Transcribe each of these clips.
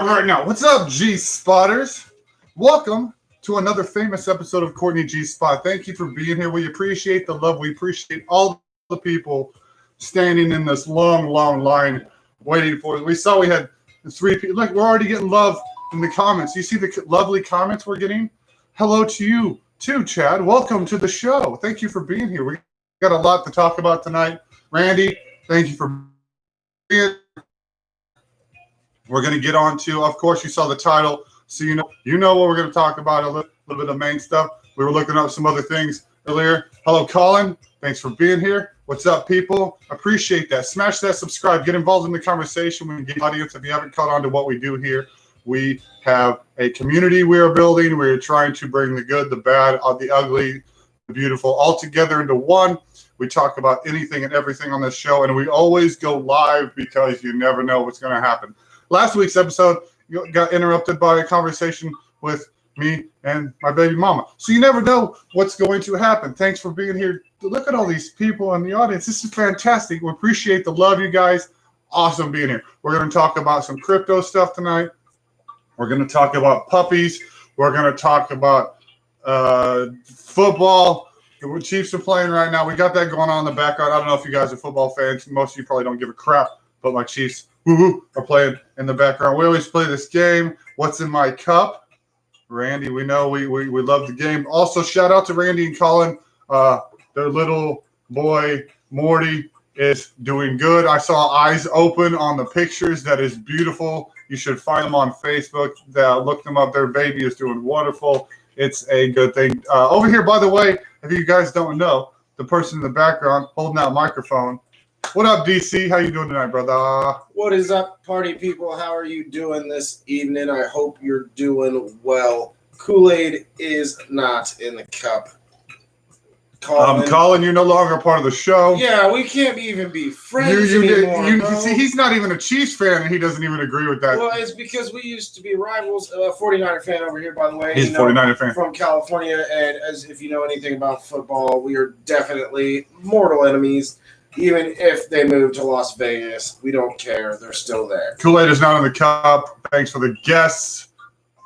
All right, now, what's up, G-Spotters? Welcome to another famous episode of Courtney G-Spot. Thank you for being here. We appreciate the love. We appreciate all the people standing in this long line waiting for it. We saw we had 3 people. Look, we're already getting love in the comments. You see the lovely comments we're getting? Hello to you, too, Chad. Welcome to the show. Thank you for being here. We got a lot to talk about tonight. Randy, thank you for being here. We're going to get on to, of course, you saw the title, so you know what we're going to talk about, a little bit of main stuff. We were looking up some other things earlier. Hello, Colin. Thanks for being here. What's up, people? Appreciate that. Smash that subscribe. Get involved in the conversation. We can get the audience. If you haven't caught on to what we do here, we have a community we are building. We're trying to bring the good, the bad, the ugly, the beautiful all together into one. We talk about anything and everything on this show, and we always go live because you never know what's going to happen. Last week's episode got interrupted by a conversation with me and my baby mama. So you never know what's going to happen. Thanks for being here. Look at all these people in the audience. This is fantastic. We appreciate the love, you guys. Awesome being here. We're going to talk about some crypto stuff tonight. We're going to talk about puppies. We're going to talk about football. The Chiefs are playing right now. We got that going on in the background. I don't know if you guys are football fans. Most of you probably don't give a crap, but my Chiefs are playing in the background. We always play this game, What's in My Cup? Randy, we know we love the game. Also, shout out to Randy and Colin. Their little boy, Morty, is doing good. I saw eyes open on the pictures. That is beautiful. You should find them on Facebook. Look them up. Their baby is doing wonderful. It's a good thing. Over here, by the way, if you guys don't know, the person in the background holding that microphone. What up, DC? How you doing tonight, brother? What is up, party people? How are you doing this evening? I hope you're doing well. Kool-Aid is not in the cup. Colin, you're no longer part of the show. Yeah, we can't even be friends anymore. See, he's not even a Chiefs fan, and he doesn't even agree with that. Well, it's because we used to be rivals. 49er fan over here, by the way. He's a 49er fan. From California, and as if you know anything about football, we are definitely mortal enemies. Even if they move to Las Vegas, we don't care. They're still there. Kool-Aid is not in the cup. Thanks for the guests.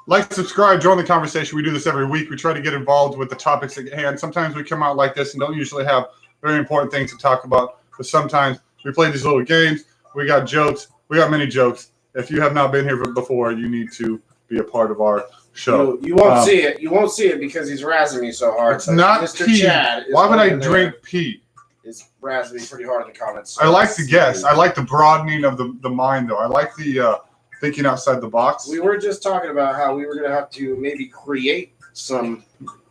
Like, subscribe, join the conversation. We do this every week. We try to get involved with the topics at hand. Sometimes we come out like this and don't usually have very important things to talk about. But sometimes we play these little games. We got jokes. We got many jokes. If you have not been here before, you need to be a part of our show. You won't see it. You won't see it because he's razzing me so hard. It's not Mr. pee. Chad Why would I drink pee? Is razzing me pretty hard in the comments. So I like the guess. I like the broadening of the mind, though. I like the thinking outside the box. We were just talking about how we were going to have to maybe create some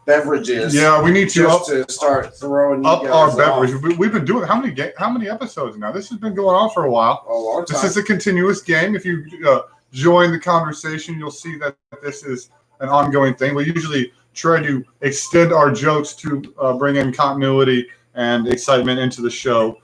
beverages. Yeah, we need to start throwing up our beverage. Off. We've been doing how many episodes now? This has been going on for a while. A long time. This is a continuous game. If you join the conversation, you'll see that this is an ongoing thing. We usually try to extend our jokes to bring in continuity and excitement into the show.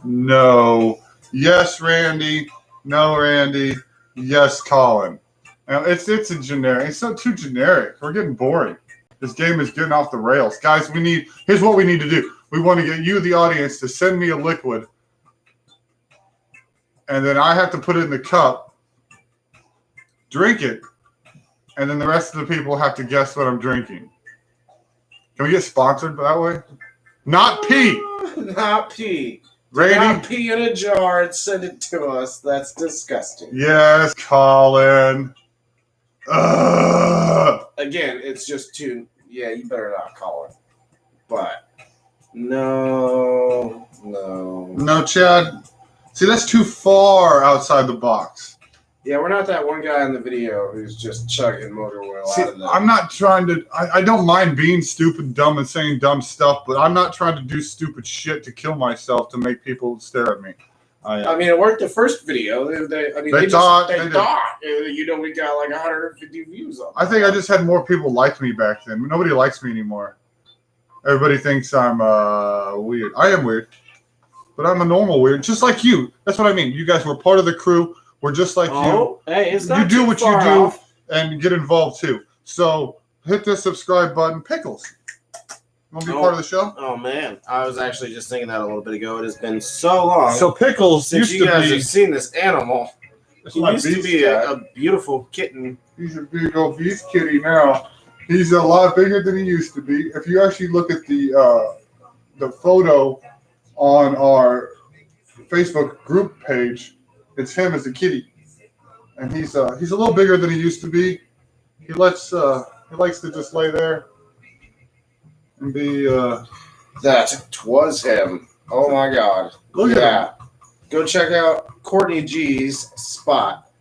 No. Yes, Randy. No, Randy. Yes, Colin. Now, it's a generic. It's not too generic. We're getting boring. This game is getting off the rails. Guys, here's what we need to do. We want to get you, the audience, to send me a liquid. And then I have to put it in the cup, drink it, and then the rest of the people have to guess what I'm drinking. Can we get sponsored that way? Not pee. Not pee. Randy? Not pee in a jar and send it to us. That's disgusting. Yes, Colin. Again, it's just too. Yeah, you better not call it. But no, Chad. See, that's too far outside the box. Yeah, we're not that one guy in the video who's just chugging motor oil out of that. I'm not trying to. I don't mind being stupid, dumb, and saying dumb stuff, but I'm not trying to do stupid shit to kill myself to make people stare at me. I mean, it worked the first video. They thought. You know, we got like 150 views on it. I think I just had more people like me back then. Nobody likes me anymore. Everybody thinks I'm weird. I am weird, but I'm a normal weird, just like you. That's what I mean. You guys were part of the crew. We're just like you. Hey, it's not you do what you do off. And get involved too. So hit the subscribe button. Pickles. Want to be part of the show? Oh man, I was actually just thinking that a little bit ago. It has been so long. So Pickles since used you to guys be. have seen this animal. It's He my used to beast be cat. a beautiful kitten. He's a big old beast kitty now. He's a lot bigger than he used to be. If you actually look at the photo on our Facebook group page, it's him as a kitty, and he's a little bigger than he used to be. He likes to just lay there and be. That was him. Oh my God! Look at him. Go check out Courtney G's spot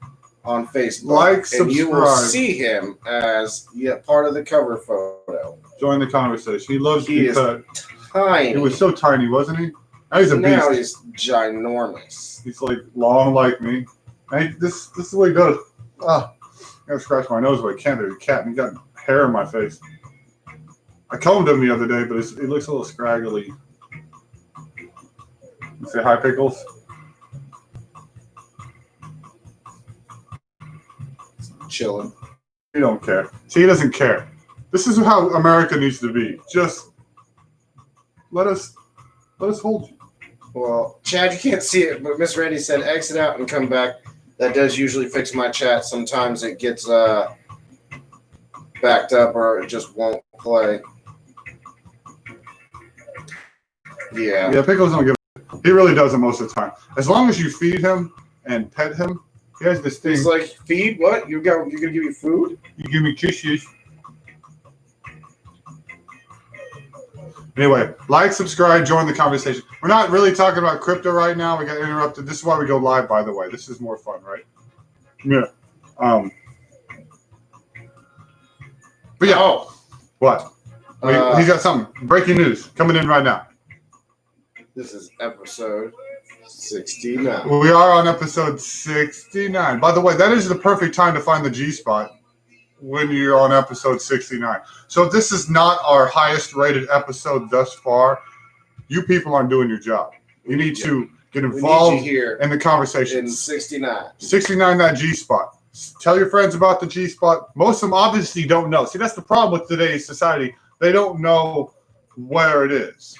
on Facebook. Like, and you will subscribe. see him as part of the cover photo. Join the conversation. He loves to He be is cut. tiny. He was so tiny, wasn't he? Now he's a Now beast. he's ginormous. He's like long like me. And this is the way he goes. I gotta scratch my nose, but I can't. There's a cat, and he got hair in my face. I combed him the other day, but he looks a little scraggly. You say hi, Pickles. Chilling. He don't care. See, he doesn't care. This is how America needs to be. Just let us hold you. Well, Chad, you can't see it, but Miss Randy said exit out and come back. That does usually fix my chat. Sometimes it gets backed up or it just won't play. Yeah. Yeah, Pickles don't give. He really doesn't most of the time. As long as you feed him and pet him, he has this thing. He's like, feed what? You're gonna give me food? You give me kisses. Anyway, like, subscribe, join the conversation. We're not really talking about crypto right now. We got interrupted. This is why we go live, by the way. This is more fun, right? Yeah. But yeah. Oh. What? He's got something. Breaking news coming in right now. This is episode 69. We are on episode 69. By the way, that is the perfect time to find the G-spot when you're on episode 69. So if this is not our highest rated episode thus far, you people aren't doing your job. You need to get involved here in the conversation. in 69. 69, that G-spot. Tell your friends about the G-spot. Most of them obviously don't know. See, that's the problem with today's society. They don't know where it is.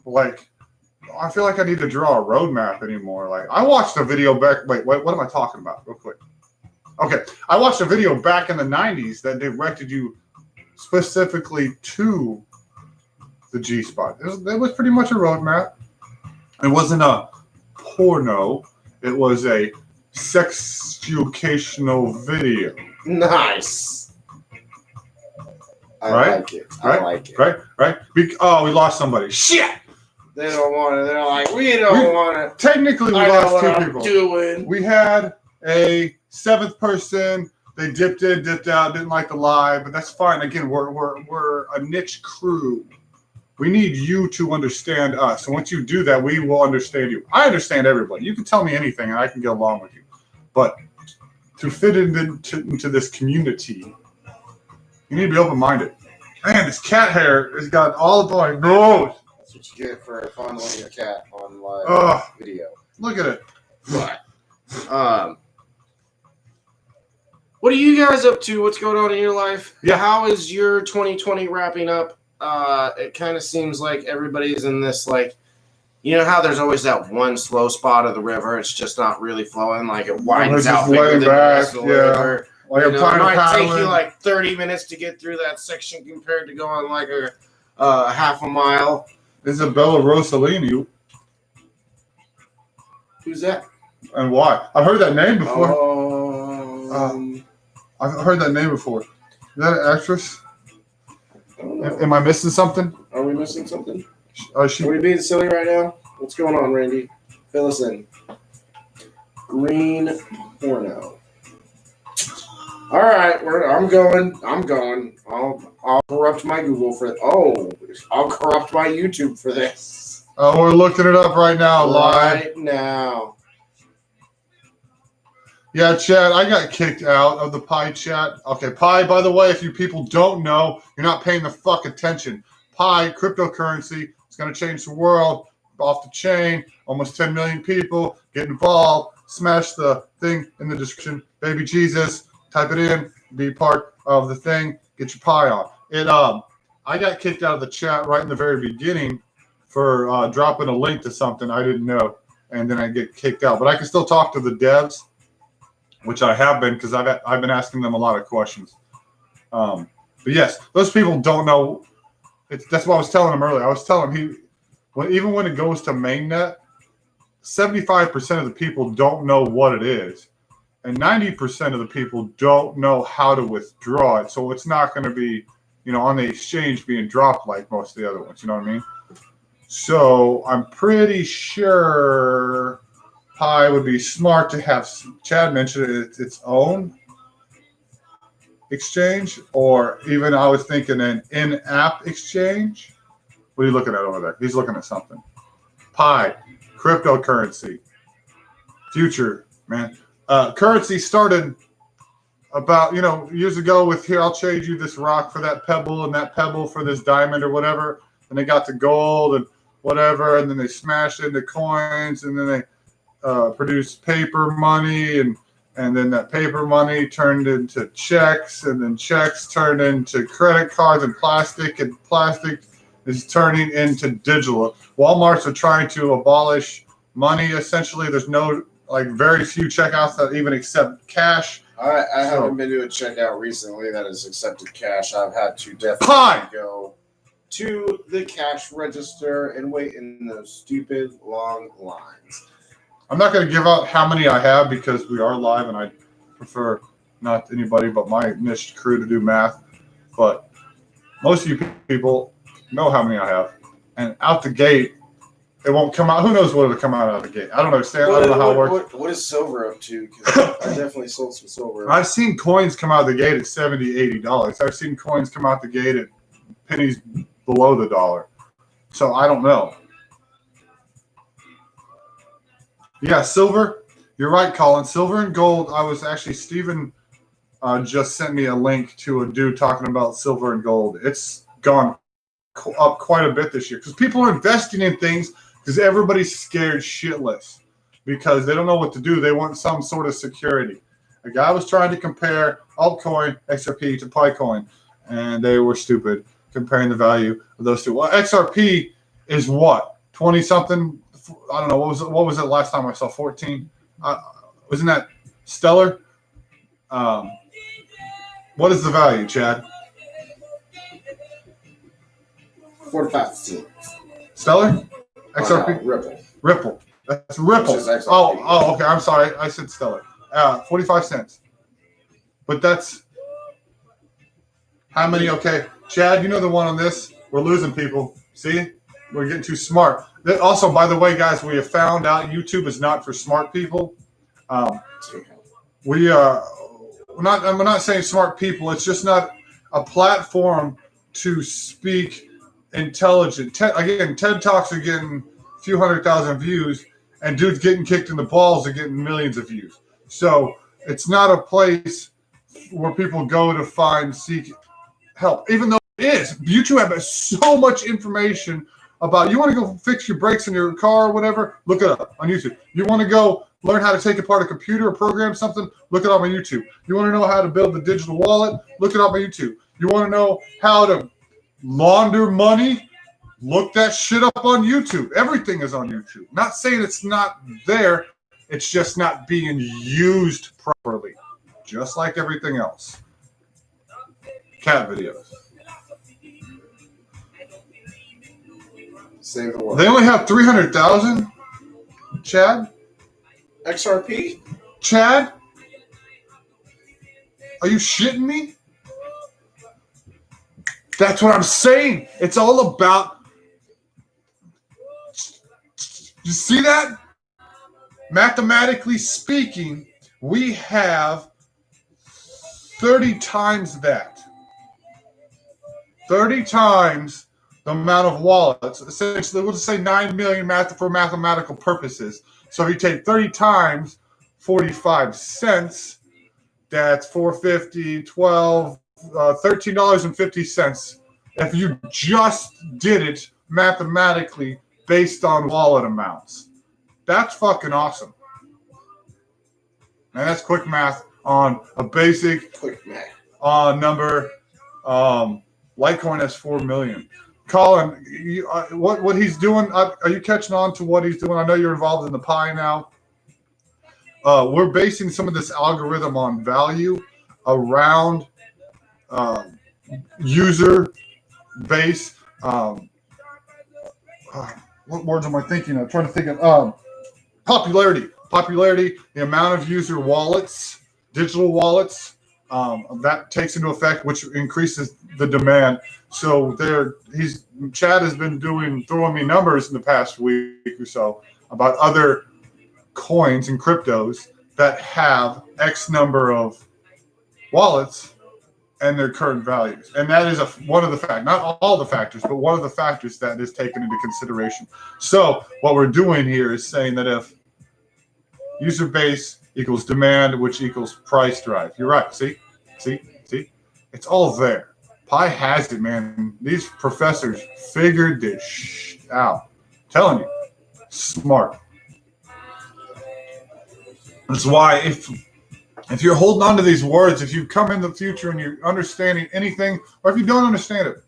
Like, I feel like I need to draw a roadmap anymore. Like, I watched a video back. Wait, what am I talking about? Real quick. Okay, I watched a video back in the 90s that directed you specifically to the G-spot. It was pretty much a roadmap. It wasn't a porno. It was a sex educational video. Nice. I like it. I like it. Right? Oh, we lost somebody. Shit! They don't want it. They're like, we don't want it. Technically, we lost two people. Doing. We had a seventh person. They dipped in, dipped out, didn't like the live, but that's fine. Again, we're a niche crew. We need you to understand us. And once you do that, we will understand you. I understand everybody. You can tell me anything, and I can get along with you. But to fit into this community, you need to be open-minded. Man, this cat hair has got all of my nose. That's what you get for fondling your cat on live video. Look at it. But, what are you guys up to? What's going on in your life? Yeah. How is your 2020 wrapping up? It kind of seems like everybody's in this, like, you know how there's always that one slow spot of the river. It's just not really flowing. Like, it winds out bigger than the rest of the river. Like, it might take you like 30 minutes to get through that section compared to going like a half a mile. Isabella Rossellini. Who's that? And why? I've heard that name before. I've heard that name before. Is that an actress? I don't know. Am I missing something? Are we missing something? Are we being silly right now? What's going on, Randy? Fill us in. Green porno. All right, I'm going. I'll corrupt my Google for it. I'll corrupt my YouTube for this. Oh, we're looking it up right now, live. Right now. Yeah, Chad, I got kicked out of the Pi chat. Okay, Pi, by the way, if you people don't know, you're not paying the fuck attention. Pi, cryptocurrency, it's going to change the world. Off the chain, almost 10 million people. Get involved. Smash the thing in the description. BabyJesus, type it in. Be part of the thing. Get your Pi on. I got kicked out of the chat right in the very beginning for dropping a link to something I didn't know, and then I get kicked out. But I can still talk to the devs, which I have been because I've been asking them a lot of questions. But yes, those people don't know. That's what I was telling him earlier. I was telling him even when it goes to mainnet, 75% of the people don't know what it is, and 90% of the people don't know how to withdraw it. So it's not going to be, on the exchange being dropped like most of the other ones. You know what I mean? So I'm pretty sure Pi would be smart to have. Chad mentioned its own exchange, or even I was thinking an in-app exchange. What are you looking at over there? He's looking at something. Pi, cryptocurrency, future, man. Currency started about, years ago with here, I'll trade you this rock for that pebble and that pebble for this diamond or whatever. And they got the gold and whatever, and then they smashed it into coins, and then they produced paper money, and then that paper money turned into checks, and then checks turned into credit cards, and plastic is turning into digital. Walmarts are trying to abolish money, essentially. There's very few checkouts that even accept cash. I haven't been to a checkout recently that has accepted cash. I've had to definitely go to the cash register and wait in those stupid long lines. I'm not going to give out how many I have because we are live, and I prefer not anybody but my niche crew to do math. But most of you people know how many I have. And out the gate, it won't come out. Who knows what it'll come out of the gate? I don't understand. I don't know how it works. What is silver up to? Because I definitely sold some silver. I've seen coins come out of the gate at $70, $80. I've seen coins come out the gate at pennies below the dollar. So I don't know. Yeah, silver. You're right, Colin. Silver and gold. I was actually, Steven just sent me a link to a dude talking about silver and gold. It's gone up quite a bit this year because people are investing in things because everybody's scared shitless because they don't know what to do. They want some sort of security. A guy was trying to compare altcoin XRP to Picoin, and they were stupid comparing the value of those two. Well, XRP is what? 20 something? I don't know. What was it last time I saw? 14? Wasn't that stellar? What is the value, Chad? 45 cents. Stellar? XRP? No, Ripple. That's Ripple. Oh, okay. I'm sorry. I said stellar. 45 cents. But that's how many? Okay. Chad, you know the one on this? We're losing people. See? We're getting too smart. Also, by the way, guys, we have found out YouTube is not for smart people. We're not saying smart people. It's just not a platform to speak intelligent. TED Talks are getting a few 100,000 views, and dudes getting kicked in the balls are getting millions of views. So it's not a place where people go to seek help, even though it is. YouTube has so much information about, you want to go fix your brakes in your car or whatever, look it up on YouTube. You want to go learn how to take apart a computer or program something, look it up on YouTube. You want to know how to build the digital wallet, look it up on YouTube. You want to know how to launder money, look that shit up on YouTube. Everything is on YouTube. Not saying it's not there, it's just not being used properly, just like everything else. Cat videos. Save the world. They only have 300,000, Chad? XRP? Chad? Are you shitting me? That's what I'm saying. It's all about. You see that? Mathematically speaking, we have 30 times that. 30 times the amount of wallets. Essentially, we'll just say 9 million for mathematical purposes. So if you take 30 times 45 cents, that's $4.50, $12, $13.50. If you just did it mathematically based on wallet amounts, that's fucking awesome. And that's quick math on a basic number. Litecoin has 4 million. Colin, what he's doing? Are you catching on to what he's doing? I know you're involved in the pie now. We're basing some of this algorithm on value around user base. What words am I thinking of? I'm trying to think of popularity. Popularity, the amount of user wallets, digital wallets, that takes into effect, which increases the demand. So Chad has been throwing me numbers in the past week or so about other coins and cryptos that have X number of wallets and their current values. And that is one of the factors, not all the factors, but one of the factors that is taken into consideration. So what we're doing here is saying that if user base equals demand, which equals price drive. You're right. See? It's all there. Pi has it, man. These professors figured this out. I'm telling you, smart. That's why if you're holding on to these words, if you come in the future and you're understanding anything, or if you don't understand it,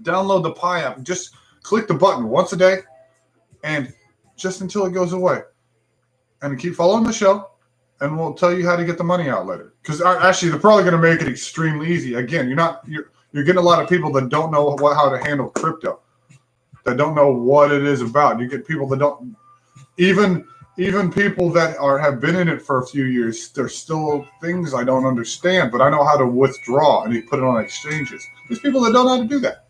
download the Pi app. Just click the button once a day, and just until it goes away. And keep following the show, and we'll tell you how to get the money out later. Because actually, they're probably going to make it extremely easy. Again, you're getting a lot of people that don't know how to handle crypto, that don't know what it is about. You get people that don't even people that have been in it for a few years. There's still things I don't understand, but I know how to withdraw and you put it on exchanges. There's people that don't know how to do that.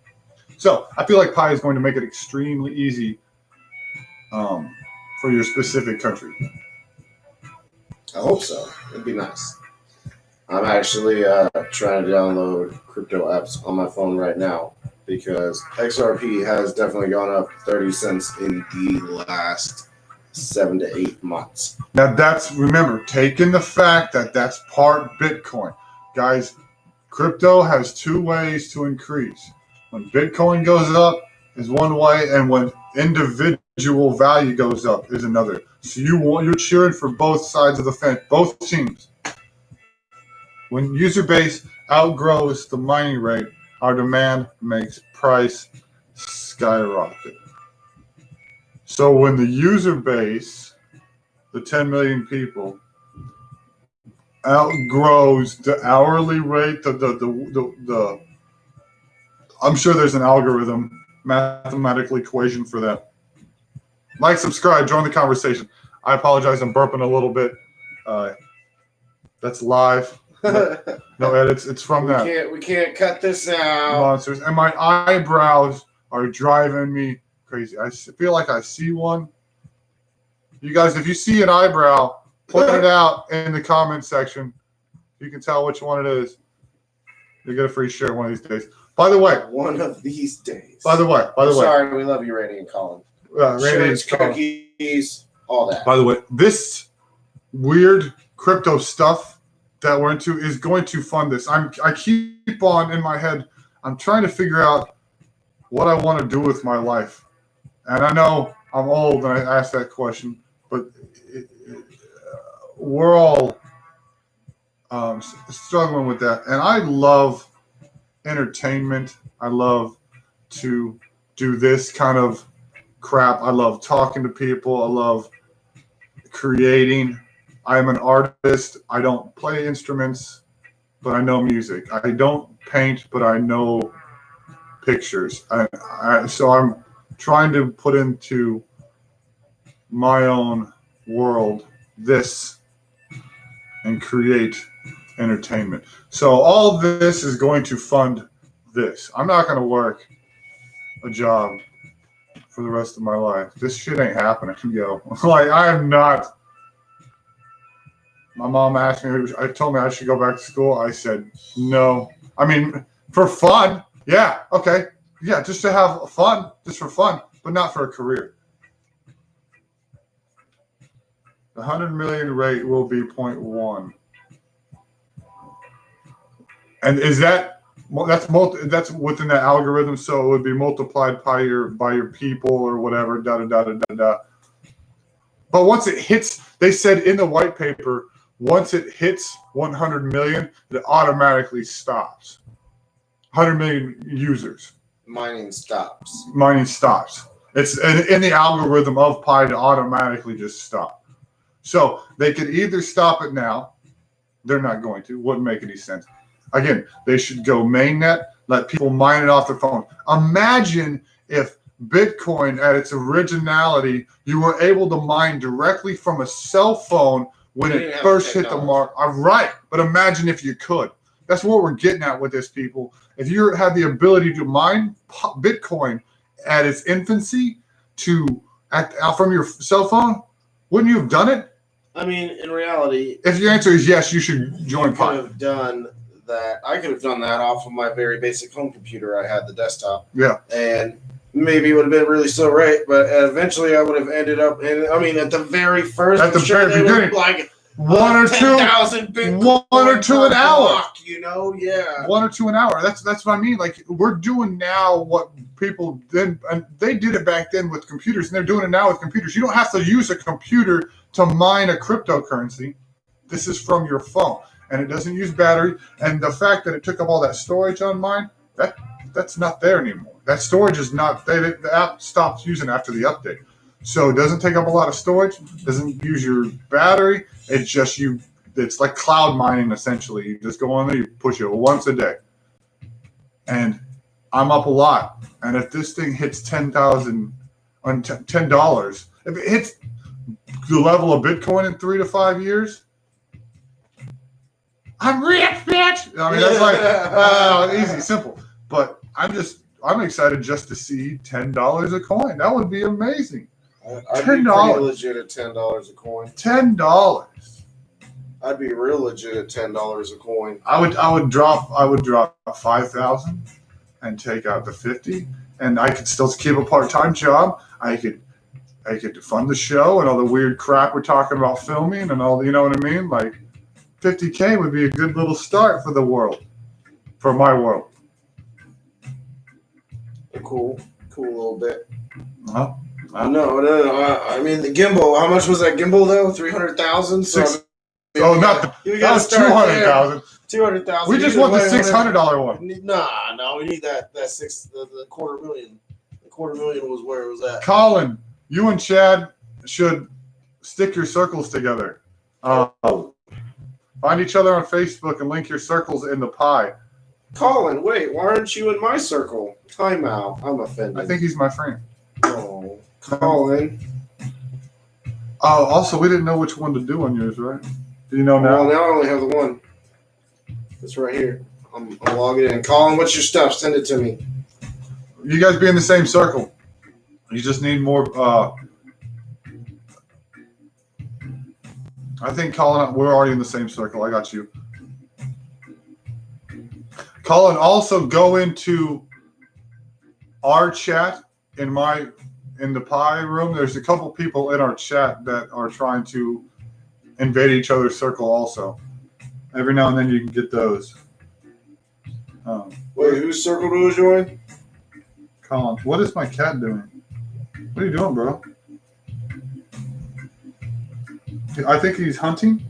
So I feel like Pi is going to make it extremely easy for your specific country. I hope so. It'd be nice. I'm actually trying to download crypto apps on my phone right now because XRP has definitely gone up 30 cents in the last 7 to 8 months. Now remember, taking the fact that that's part Bitcoin. Guys, crypto has two ways to increase. When Bitcoin goes up is one way, and when individual value goes up is another. So you're cheering for both sides of the fence, both teams. When user base outgrows the mining rate, our demand makes price skyrocket. So when the user base, the 10 million people, outgrows the hourly rate, the I'm sure there's an algorithm, mathematical equation for that. Like, subscribe, join the conversation. I apologize, I'm burping a little bit. That's live. No edits. It's from that. We can't cut this out. Monsters. And my eyebrows are driving me crazy. I feel like I see one. You guys, if you see an eyebrow, put it out in the comment section. You can tell which one it is. You get a free shirt one of these days. By the way. One of these days. By the way. Sorry, we love you, Randy and Colin. Shirts, cookies, all that. By the way, this weird crypto stuff that we're into is going to fund this. I keep on in my head, I'm trying to figure out what I want to do with my life. And I know I'm old and I ask that question, but we're all struggling with that. And I love entertainment. I love to do this kind of crap. I love talking to people. I love creating. I'm an artist. I don't play instruments, but I know music. I don't paint, but I know pictures. So I'm trying to put into my own world this and create entertainment. So all this is going to fund this. I'm not going to work a job for the rest of my life. This shit ain't happening, yo. Like, I am not. My mom asked me, I told me I should go back to school. I said, no. I mean, for fun. Yeah. Okay. Yeah. Just to have fun, just for fun, but not for a career. The 100 million rate will be 0.1. And is that's within that algorithm? So it would be multiplied by your people or whatever. But once it hits, they said in the white paper, once it hits 100 million, it automatically stops. 100 million users. Mining stops. It's in the algorithm of Pi to automatically just stop. So they could either stop it now. They're not going to. Wouldn't make any sense. Again, they should go mainnet, let people mine it off their phone. Imagine if Bitcoin, at its originality, you were able to mine directly from a cell phone when it first hit the mark. Right, but imagine if you could. That's what we're getting at with this, people. If you had the ability to mine Bitcoin at its infancy from your cell phone, wouldn't you have done it? I mean, in reality, if your answer is yes, you should join Pi. I could have done that off of my very basic home computer. I had the desktop. Yeah. And maybe it would have been really slow, right? But eventually I would have ended up at the very first, at the very beginning, like 1 or 2,000 Bitcoin, 1 or 2 an hour. Block, yeah. 1 or 2 an hour. That's what I mean. Like, we're doing now what people did, and they did it back then with computers, and they're doing it now with computers. You don't have to use a computer to mine a cryptocurrency. This is from your phone, and it doesn't use battery. And the fact that it took up all that storage on mine, that's not there anymore. That storage is not. The app stopped using after the update. So it doesn't take up a lot of storage, doesn't use your battery. It's just it's like cloud mining, essentially. You just go on there, you push it once a day. And I'm up a lot. And if this thing hits $10,000 on $10, if it hits the level of Bitcoin in 3 to 5 years, I'm rich, bitch. I mean, that's like easy, simple. But I'm excited just to see $10 a coin. That would be amazing. I'd be pretty legit at $10 a coin. $10. I'd be real legit at $10 a coin. I would drop 5,000 and take out the 50, and I could still keep a part-time job. I could fund the show and all the weird crap we're talking about filming and all. You know what I mean? Like, $50K would be a good little start for the world, for my world. A cool little bit. Uh-huh. No. I mean, the gimbal. How much was that gimbal though? 300,000. You got 200,000. 200,000. We just want the $600 one. No, we need the $250,000. The $250,000 was where it was at. Colin, you and Chad should stick your circles together. Find each other on Facebook and link your circles in the Pi. Colin, wait, why aren't you in my circle? Time out. I'm offended. I think he's my friend. Oh, Colin. Oh, also, we didn't know which one to do on yours, right? Do you know now? Well, now I only have the one. It's right here. I'm logging in. Colin, what's your stuff? Send it to me. You guys be in the same circle. You just need more. I think Colin, we're already in the same circle. I got you. Colin, also go into our chat in the Pi room. There's a couple people in our chat that are trying to invade each other's circle also. Every now and then you can get those. Wait, whose circle do we join? Colin, what is my cat doing? What are you doing, bro? I think he's hunting.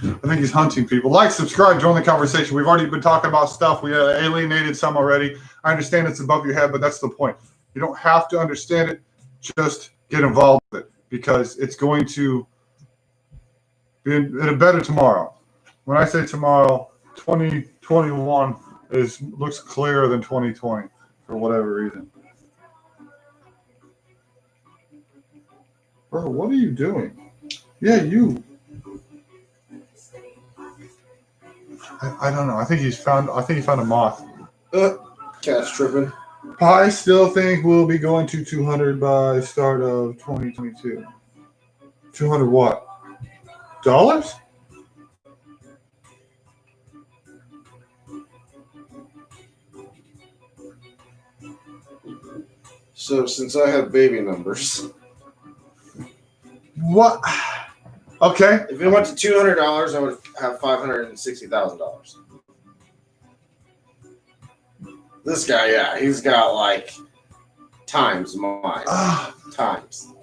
I think he's hunting people. Like, subscribe, join the conversation. We've already been talking about stuff. We alienated some already. I understand it's above your head, but that's the point. You don't have to understand it. Just get involved with it, because it's going to be in a better tomorrow. When I say tomorrow, 2021 looks clearer than 2020 for whatever reason. Bro, what are you doing? Yeah, you. I don't know. I think he found a moth. Cat's tripping. I still think we'll be going to 200 by start of 2022. 200 what? Dollars? So since I have baby numbers. What? Okay. If it went to $200, I would have $560,000. This guy, yeah, he's got like times mine. Times.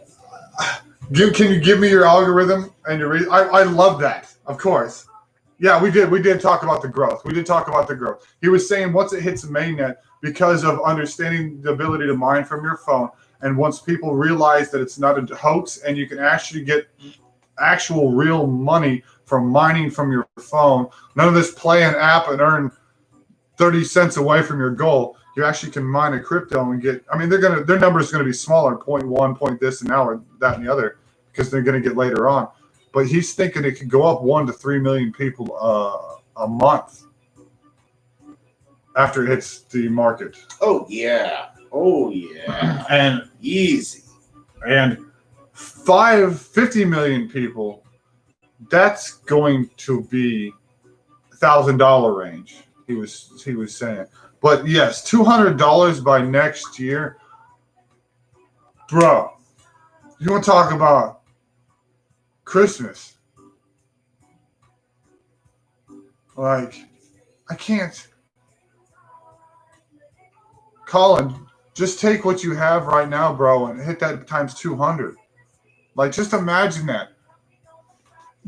Can you give me your algorithm and your reason? I love that. Of course. Yeah, we did. We did talk about the growth. He was saying once it hits mainnet, because of understanding the ability to mine from your phone, and once people realize that it's not a hoax and you can actually get actual real money from mining from your phone, none of this play an app and earn 30 cents away from your goal. You actually can mine a crypto and get, I mean, their number is going to be smaller, 0.1, point this an hour, that and the other, because they're going to get later on. But he's thinking it could go up 1 to 3 million people a month after it hits the market. Oh yeah. And Easy. And 50 million people, that's going to be $1,000 range. He was saying. But yes, $200 by next year, bro. You want to talk about Christmas? Like, I can't. Colin, just take what you have right now, bro, and hit that times 200. Like, just imagine that.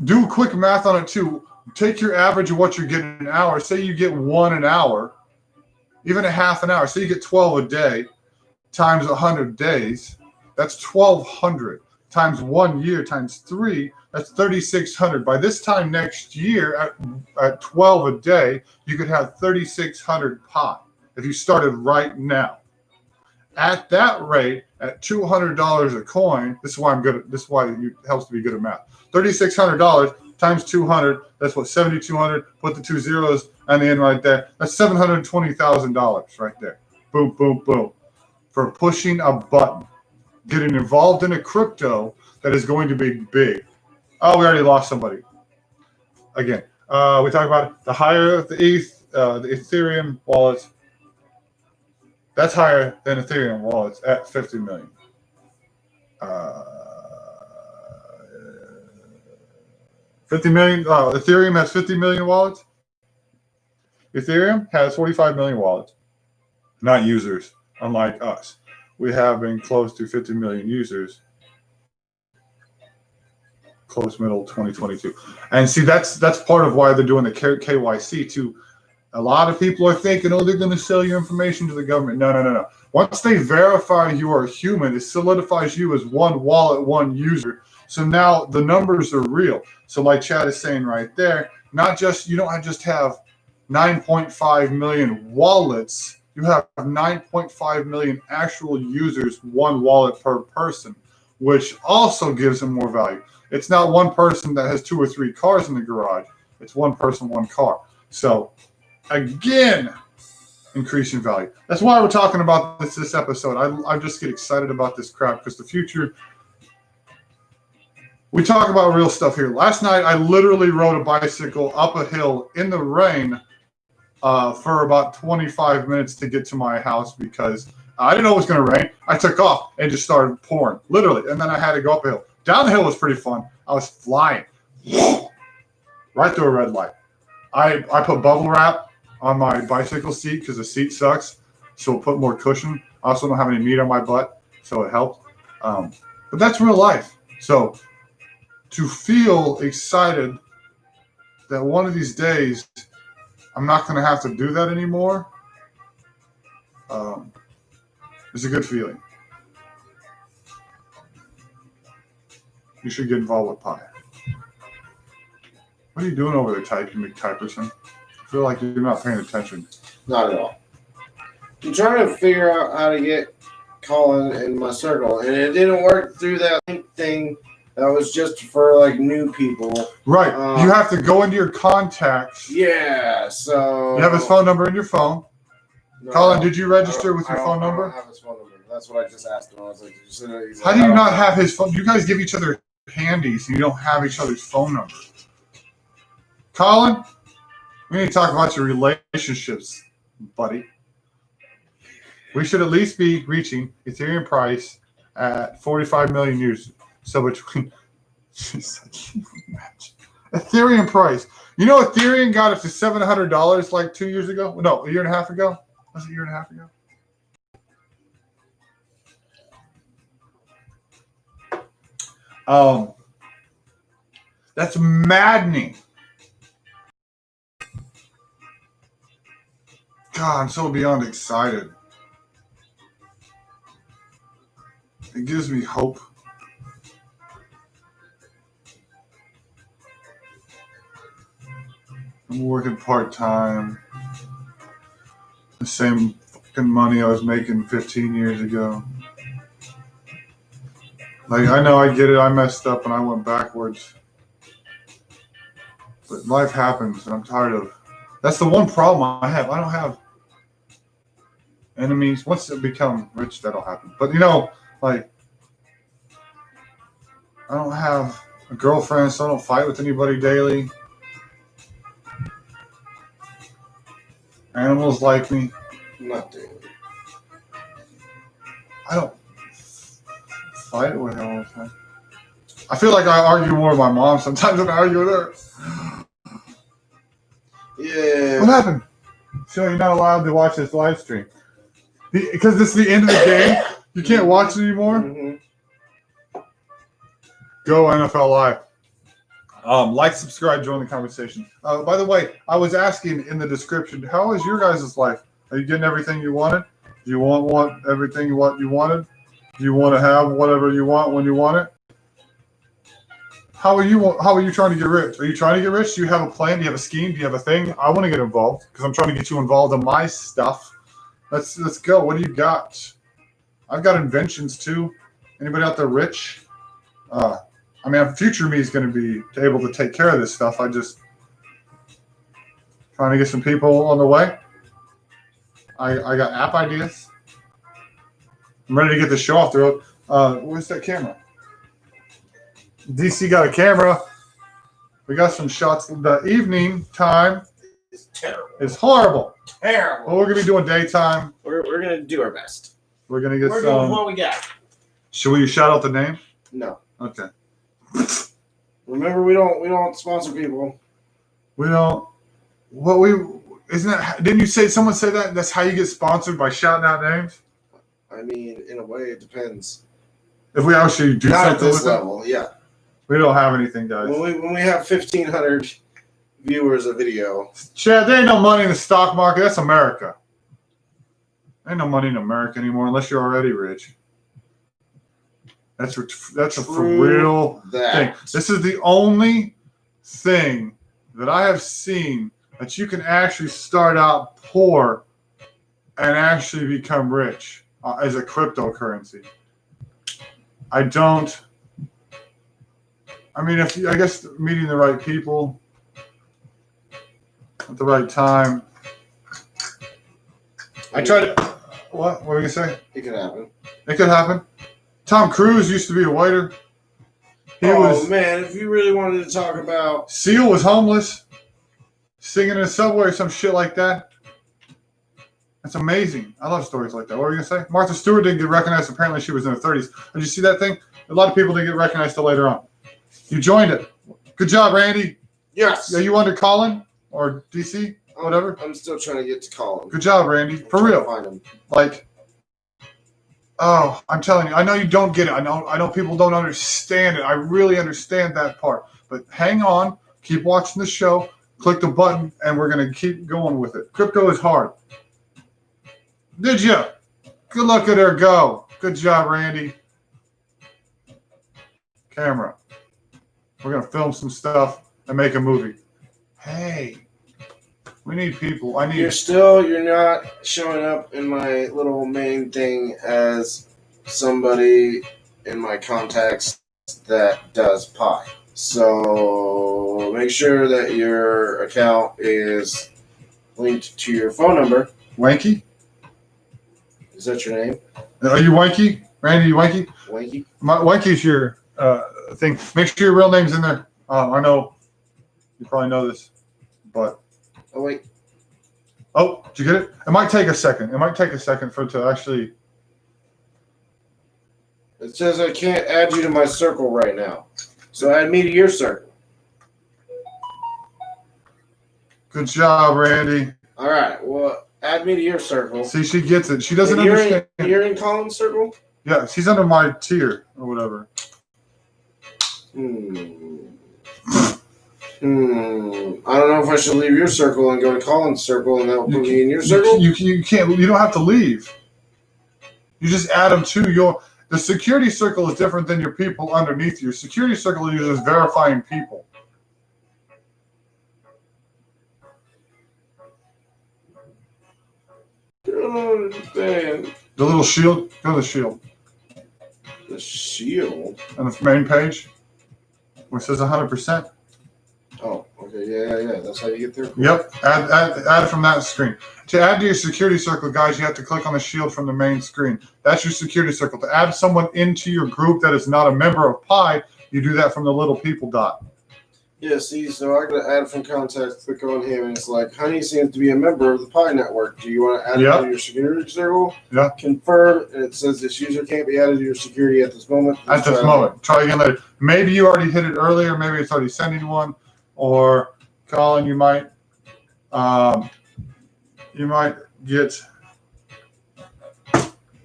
Do quick math on it too. Take your average of what you're getting an hour. Say you get 1 an hour, even a half an hour. Say you get 12 a day times 100 days. That's 1,200 times 1 year times 3. That's 3,600. By this time next year, at 12 a day, you could have 3,600 pi if you started right now. At that rate, at $200 a coin, this is why it helps to be good at math. $3,600 times 200, that's what, 7,200. Put the 2 zeros on the end right there. That's $720,000 right there. Boom, boom, boom. For pushing a button, getting involved in a crypto that is going to be big. Oh, we already lost somebody. Again, we talked about the higher the Ethereum wallets. That's higher than Ethereum wallets at 50 million. 50 million. Ethereum has 50 million wallets. Ethereum has 45 million wallets, not users, unlike us. We have been close to 50 million users. Close middle 2022. And see, that's part of why they're doing the KYC too. A lot of people are thinking, oh, they're going to sell your information to the government. No. Once they verify you are human, it solidifies you as one wallet, one user. So now the numbers are real. So like Chad is saying right there, you don't just have 9.5 million wallets. You have 9.5 million actual users, one wallet per person, which also gives them more value. It's not one person that has 2 or 3 cars in the garage. It's one person, one car. So again, increasing value. That's why we're talking about this episode. I just get excited about this crap because the future, we talk about real stuff here. Last night, I literally rode a bicycle up a hill in the rain for about 25 minutes to get to my house because I didn't know it was going to rain. I took off and just started pouring, literally. And then I had to go up a hill. Down the hill was pretty fun. I was flying right through a red light. I put bubble wrap on my bicycle seat because the seat sucks, so we'll put more cushion. I also don't have any meat on my butt, so it helped. But that's real life. So to feel excited that one of these days I'm not going to have to do that anymore is a good feeling. You should get involved with Pi. What are you doing over there, typing, McTyperson? I feel like you're not paying attention. Not at all. I'm trying to figure out how to get Colin in my circle, and it didn't work through that link thing. That was just for like new people. Right. You have to go into your contacts. Yeah. So you have his phone number in your phone. No, Colin, did you register with your phone number? I don't have his phone number. That's what I just asked him. I was like, did you send it? How do you not have his phone? You guys give each other handies, and you don't have each other's phone numbers. Colin, we need to talk about your relationships, buddy. We should at least be reaching Ethereum price at 45 million users. So between Ethereum price. You know, Ethereum got up to $700 like 2 years ago. No, a year and a half ago. Was it a year and a half ago? That's maddening. God, I'm so beyond excited. It gives me hope. I'm working part-time. The same fucking money I was making 15 years ago. Like, I know I get it. I messed up and I went backwards. But life happens and I'm tired of. That's the one problem I have. I don't have enemies. Once I become rich, that'll happen. But like, I don't have a girlfriend, so I don't fight with anybody daily. Animals like me. Nothing. I don't fight with her all the time. I feel like I argue more with my mom sometimes than I argue with her. Yeah. What happened? So you're not allowed to watch this live stream. Because this is the end of the game. You can't watch it anymore. Mm-hmm. Go NFL Live. Like, subscribe, join the conversation. By the way, I was asking in the description, how is your guys' life? Are you getting everything you wanted? Do you want everything what you wanted? Do you want to have whatever you want when you want it? How are you trying to get rich? Are you trying to get rich? Do you have a plan? Do you have a scheme? Do you have a thing? I want to get involved because I'm trying to get you involved in my stuff. Let's go. What do you got? I've got inventions too. Anybody out there rich? I mean, future me is going to be able to take care of this stuff. I just trying to get some people on the way. I got app ideas. I'm ready to get the show off the road. Where's that camera? DC got a camera. We got some shots. The evening time It's terrible. is horrible. Terrible. Well, we're going to be doing daytime. We're going to do our best. We're going to get We're some. doing what we got. Should we shout out the name? No. Okay. Remember, we don't sponsor people. We don't. What we isn't that? Didn't you say someone say that? That's how you get sponsored, by shouting out names. I mean, in a way, it depends. If we actually do Not at something this with level, yeah. it, we don't have anything, guys. When we have 1,500 viewers a video. Chad, there ain't no money in the stock market. That's America. Ain't no money in America anymore unless you're already rich. That's a for real thing. This is the only thing that I have seen that you can actually start out poor and actually become rich as a cryptocurrency. I mean, I guess meeting the right people at the right time. I try to. What were you gonna say? It could happen. It could happen. Tom Cruise used to be a waiter. Man, if you really wanted to talk about... Seal was homeless, singing in a subway or some shit like that. That's amazing. I love stories like that. What were you going to say? Martha Stewart didn't get recognized. Apparently she was in her 30s. Did you see that thing? A lot of people didn't get recognized till later on. You joined it. Good job, Randy. Yes. Are you under Colin or DC? Whatever. I'm still trying to get to Colin. Good job, Randy. For real. Find him. Like... Oh, I'm telling you, I know you don't get it. I know people don't understand it. I really understand that part. But hang on, keep watching the show, click the button, and we're going to keep going with it. Crypto is hard. Did you? Good luck at her go. Good job, Randy. Camera. We're going to film some stuff and make a movie. Hey. We need people. You're not showing up in my little main thing as somebody in my contacts that does pie. So make sure that your account is linked to your phone number. Wanky? Is that your name? Are you Wanky? Randy, you Wanky? Wanky? Wanky's your thing. Make sure your real name's in there. I know you probably know this, but... Oh, wait. Oh, did you get it? It might take a second. It might take a second for it to actually... It says I can't add you to my circle right now. So add me to your circle. Good job, Randy. All right. Well, add me to your circle. See, she gets it. She doesn't understand. You're in Colin's circle? Yeah, she's under my tier or whatever. I don't know if I should leave your circle and go to Colin's circle, and that will put me in your circle. You can't. You don't have to leave. You just add them to your. The security circle is different than your people underneath you. Your security circle is just verifying people. I don't understand. The little shield. Go to the shield. The shield? On the main page, where it says 100%. Oh, okay. Yeah. That's how you get there? Yep. Add it from that screen. To add to your security circle, guys, you have to click on the shield from the main screen. That's your security circle. To add someone into your group that is not a member of Pi, you do that from the little people dot. Yeah, see, so I got to add from contacts, click on him, and it's like, Honey seems to be a member of the Pi network. Do you want to add it to your security circle? Yeah. Confirm, and it says this user can't be added to your security at this moment. At this moment. Try again later. Maybe you already hit it earlier. Maybe it's already sending one. Or, Colin, you might get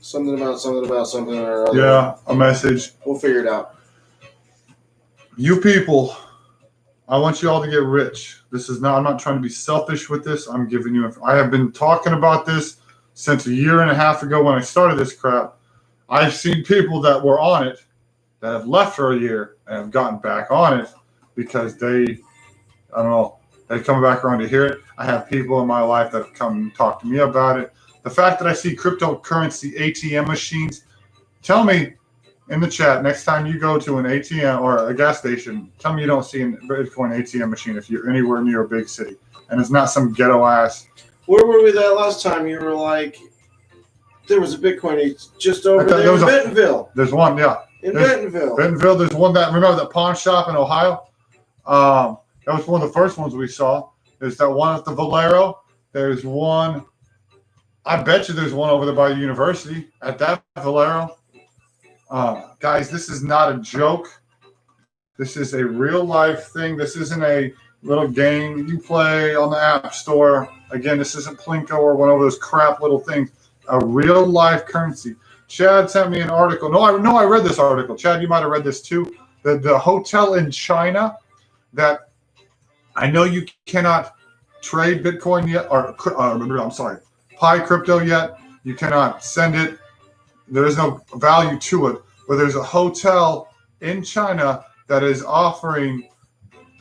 something about something or other. Yeah, a message. We'll figure it out. You people, I want you all to get rich. I'm not trying to be selfish with this. I'm giving you, I have been talking about this since a year and a half ago when I started this crap. I've seen people that were on it that have left for a year and have gotten back on it because they come back around to hear it. I have people in my life that have come and talked to me about it. The fact that I see cryptocurrency ATM machines, tell me in the chat next time you go to an ATM or a gas station, tell me you don't see a Bitcoin ATM machine if you're anywhere near a big city. And it's not some ghetto ass. Where were we that last time? You were like, there was a Bitcoin just over there in Bentonville. There's one, yeah. Bentonville. Bentonville, there's one remember that pawn shop in Ohio? That was one of the first ones we saw. There's that one at the Valero. There's one, I bet you there's one over there by the university at that Valero. Guys, this is not a joke. This is a real life thing. This isn't a little game you play on the App Store. Again, this isn't Plinko or one of those crap little things. A real life currency. Chad sent me an article. No, I read this article. Chad, you might have read this too. The hotel in China that I know you cannot trade Bitcoin yet, or Pi crypto yet. You cannot send it. There is no value to it. But there's a hotel in China that is offering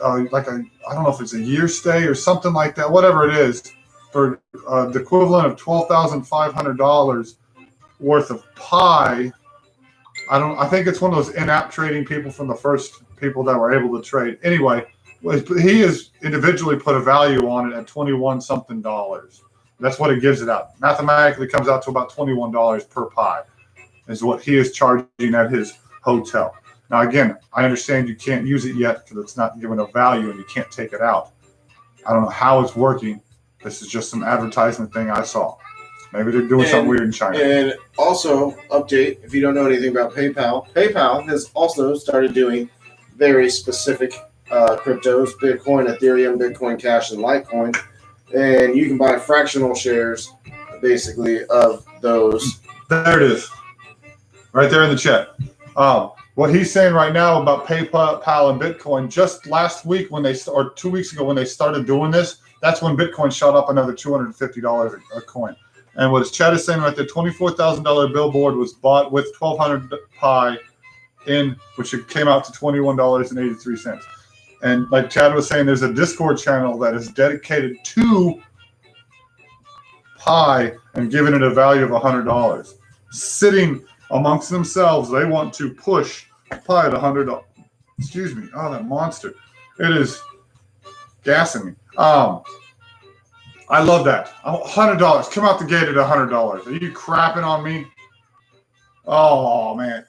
I don't know if it's a year stay or something like that, whatever it is, for the equivalent of $12,500 worth of Pi. I think it's one of those in-app trading people from the first people that were able to trade. Anyway, he has individually put a value on it at $21 something. That's what it gives it out. Mathematically comes out to about $21 per Pi is what he is charging at his hotel. Now, again, I understand you can't use it yet because it's not given a value and you can't take it out. I don't know how it's working. This is just some advertisement thing I saw. Maybe they're doing something weird in China. And also, update, if you don't know anything about PayPal, PayPal has also started doing very specific cryptos, Bitcoin, Ethereum, Bitcoin Cash, and Litecoin. And you can buy fractional shares, basically, of those. There it is. Right there in the chat. What he's saying right now about PayPal and Bitcoin, just last week or 2 weeks ago when they started doing this, that's when Bitcoin shot up another $250 a coin. And what Chad is saying right there, $24,000 billboard was bought with 1,200 Pi in, which it came out to $21.83. And like Chad was saying, there's a Discord channel that is dedicated to Pi and giving it a value of $100. Sitting amongst themselves, they want to push Pi at $100. Excuse me. Oh, that monster. It is gassing me. I love that. $100. Come out the gate at $100. Are you crapping on me? Oh, man.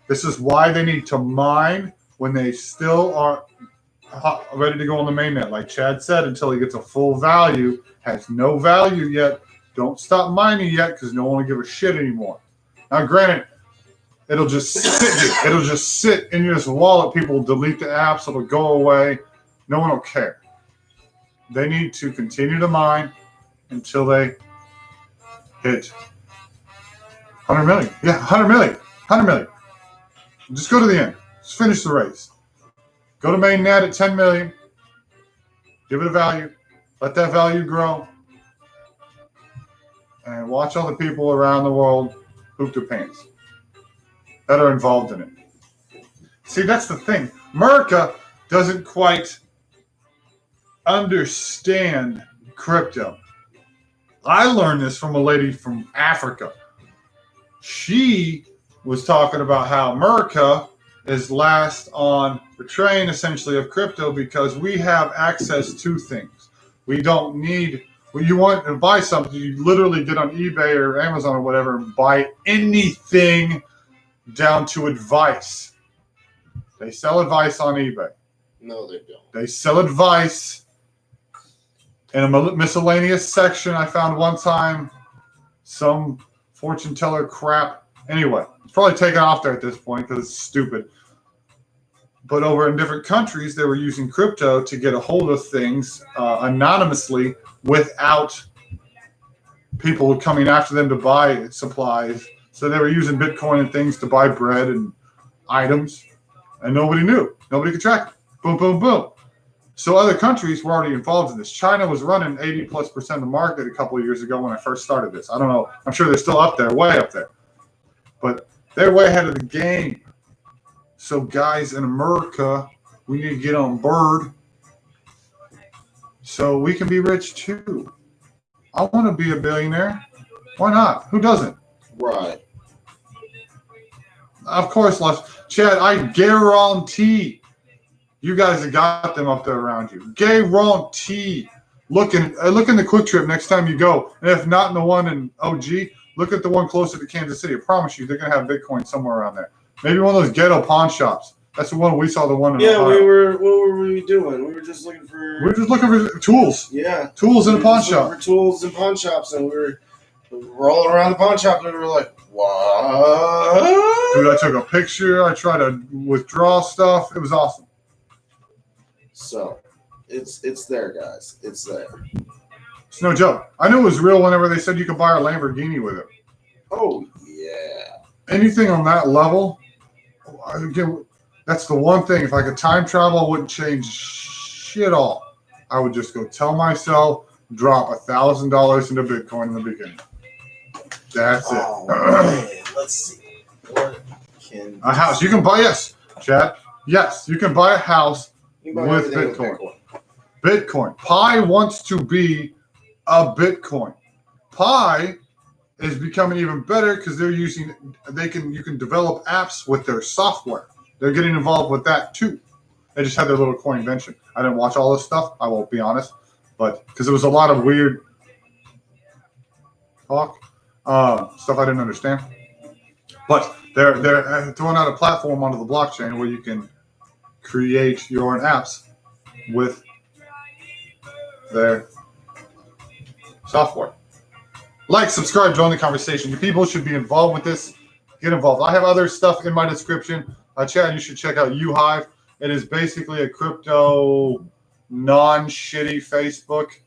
This is why they need to mine when they still are ready to go on the mainnet. Like Chad said, until he gets a full value, has no value yet. Don't stop mining yet because no one will give a shit anymore. Now, granted, it'll just sit. It'll just sit in your wallet. People will delete the apps. It'll go away. No one will care. They need to continue to mine until they hit 100 million. Yeah, 100 million. 100 million. Just go to the end. Just finish the race. Go to mainnet at 10 million. Give it a value. Let that value grow. And watch all the people around the world poop their pants that are involved in it. See, that's the thing. America doesn't quite understand crypto. I learned this from a lady from Africa. She was talking about how America is last on the train, essentially, of crypto because we have access to things. We don't need, when you want to buy something, you literally get on eBay or Amazon or whatever and buy anything down to advice. They sell advice on eBay. No, they don't. They sell advice in a miscellaneous section. I found one time some fortune teller crap. Anyway, it's probably taken off there at this point because it's stupid. But over in different countries, they were using crypto to get a hold of things anonymously without people coming after them to buy supplies. So they were using Bitcoin and things to buy bread and items, and nobody knew. Nobody could track it. Boom, boom, boom. So other countries were already involved in this. China was running 80+% of the market a couple of years ago when I first started this. I don't know. I'm sure they're still up there, way up there. But they're way ahead of the game. So guys in America, we need to get on board so we can be rich too. I want to be a billionaire. Why not? Who doesn't? Right. Of course, Chad, I guarantee you guys have got them up there around you. Guarantee. Look in the Quick Trip next time you go. And if not in the one in OG, look at the one closer to Kansas City. I promise you, they're going to have Bitcoin somewhere around there. Maybe one of those ghetto pawn shops. That's the one we saw. The one in Ohio. What were we doing? We were just looking for. We were just looking for tools. Yeah, tools in a pawn shop. For tools in pawn shops, and we were rolling around the pawn shop, and we were like, "What?" Dude, I took a picture. I tried to withdraw stuff. It was awesome. So, it's there, guys. It's there. It's no joke. I knew it was real whenever they said you could buy a Lamborghini with it. Oh yeah. Anything on that level. Again, that's the one thing. If I could time travel, I wouldn't change shit all. I would just go tell myself, drop $1,000 into Bitcoin in the beginning. That's it. Man. Let's see. What can a house. You can buy, yes, Chad. Yes, you can buy a house with Bitcoin. Bitcoin. Pi wants to be a Bitcoin. Pi is becoming even better because you can develop apps with their software. They're getting involved with that too. They just had their little coin invention. I didn't watch all this stuff. I won't be honest, but because there was a lot of weird talk, stuff I didn't understand. But they're throwing out a platform onto the blockchain where you can create your own apps with their software. Like, subscribe, join the conversation. You people should be involved with this. Get involved. I have other stuff in my description. Chad, you should check out Uhive. It is basically a crypto non-shitty Facebook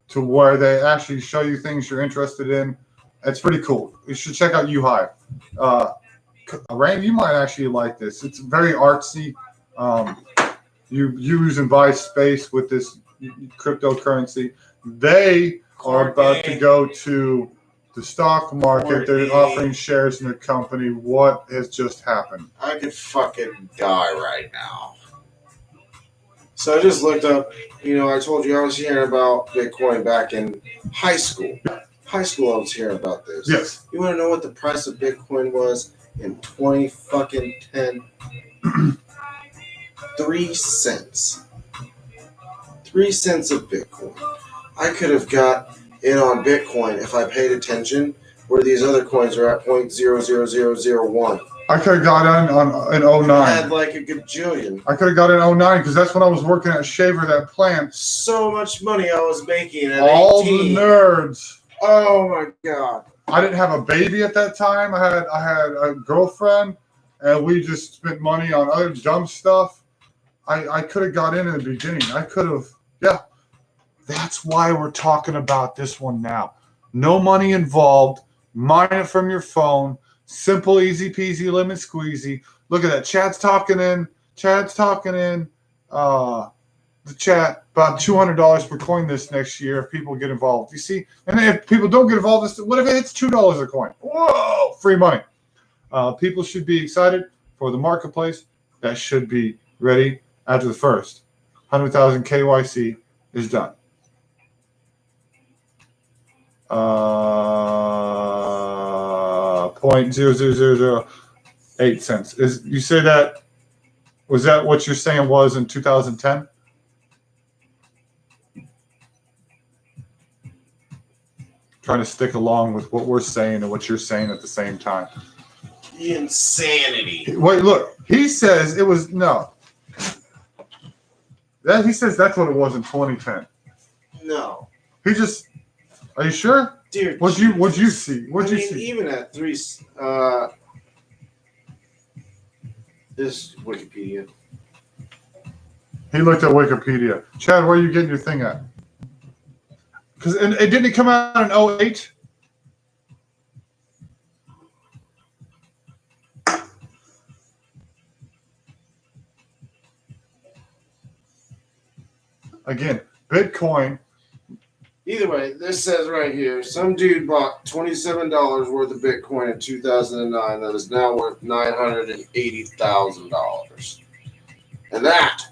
to where they actually show you things you're interested in. It's pretty cool. You should check out Uhive. Rain, you might actually like this. It's very artsy. You use and buy space with this cryptocurrency. They are about to go to the stock market. They're offering shares in the company. What has just happened? I could fucking die right now. So I just looked up, I told you I was hearing about Bitcoin back in high school. High school, I was hearing about this. Yes. You want to know what the price of Bitcoin was in 2010? 3 cents. 3 cents of Bitcoin. I could have got in on Bitcoin if I paid attention where these other coins are at 0.00001. I could have got in 09. I had like a gajillion. I could have got in 09 because that's when I was working at Shaver, that plant. So much money I was making at all 18. the nerds. Oh my god. I didn't have a baby at that time. I had a girlfriend, and we just spent money on other dumb stuff. I could have got in the beginning. I could have, yeah. That's why we're talking about this one now. No money involved. Mine it from your phone. Simple, easy peasy, lemon squeezy. Look at that. Chad's talking in. the chat about $200 per coin this next year if people get involved. You see, and if people don't get involved, what if it's $2 a coin? Whoa, free money. People should be excited for the marketplace that should be ready after the first 100,000 KYC is done. 0.00008 cents. Is you say that? Was that what you're saying was in 2010? Trying to stick along with what we're saying and what you're saying at the same time. Insanity. Wait, look. He says it was no. He says that's what it was in 2010. No. He just. Are you sure? Dear. What'd you see? What'd you see? Even at 3. This Wikipedia. He looked at Wikipedia. Chad, where are you getting your thing at? Because it didn't come out in 2008. Again, Bitcoin. Either way, this says right here, some dude bought $27 worth of Bitcoin in 2009 that is now worth $980,000. And that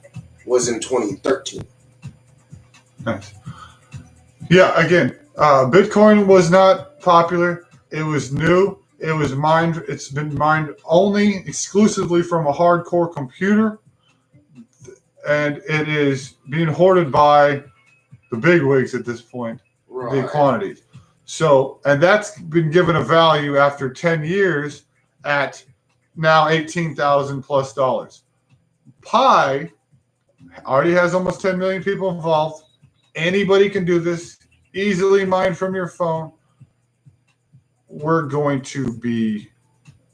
was in 2013. Nice. Yeah, again, Bitcoin was not popular. It was new. It was mined. It's been mined only exclusively from a hardcore computer. And it is being hoarded by the bigwigs at this point, right. The quantities. So, and that's been given a value after 10 years at now $18,000+. Pi already has almost 10 million people involved. Anybody can do this, easily mined from your phone. We're going to be,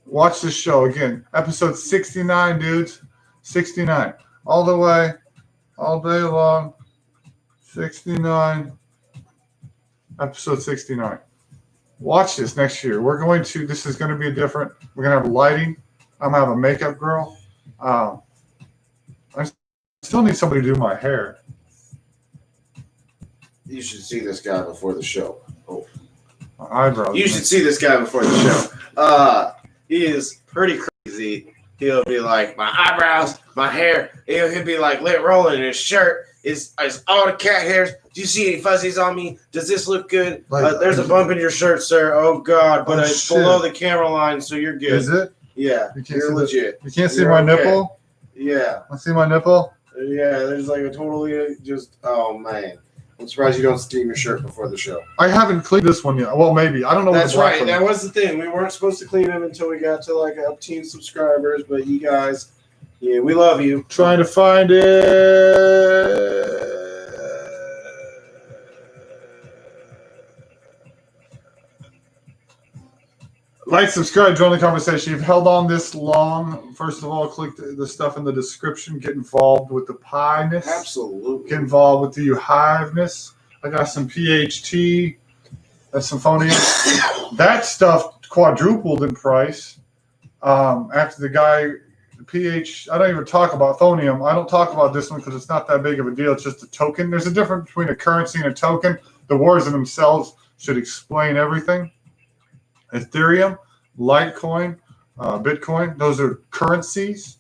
watch this show again, episode 69, dudes, 69. All the way, all day long, 69, episode 69. Watch this next year. This is going to be different. We're going to have lighting. I'm going to have a makeup girl. I still need somebody to do my hair. You should see this guy before the show. Oh. My eyebrows. You should see this guy before the show. He is pretty crazy. He'll be like, my eyebrows, my hair. He'll be like lit rolling in his shirt. Is all the cat hairs. Do you see any fuzzies on me? Does this look good? There's a bump in your shirt, sir. Oh, God. But it's below the camera line, so you're good. Is it? Yeah. You're legit. You can't see my nipple? Yeah. I see my nipple? Yeah, there's like a totally just, oh, man. I'm surprised you don't steam your shirt before the show. I haven't cleaned this one yet. Well, maybe. I don't know. That's right. That was the thing. We weren't supposed to clean them until we got to like up 10 subscribers. But you guys, yeah, we love you. Trying to find it. Like, subscribe, join the conversation. You've held on this long. First of all, click the stuff in the description. Get involved with the pie-ness. Absolutely. Get involved with the Uhive-ness. I got some PHT, Symphonium. That stuff quadrupled in price after the guy, I don't even talk about Thonium. I don't talk about this one because it's not that big of a deal. It's just a token. There's a difference between a currency and a token. The words in themselves should explain everything. Ethereum, Litecoin, Bitcoin, those are currencies.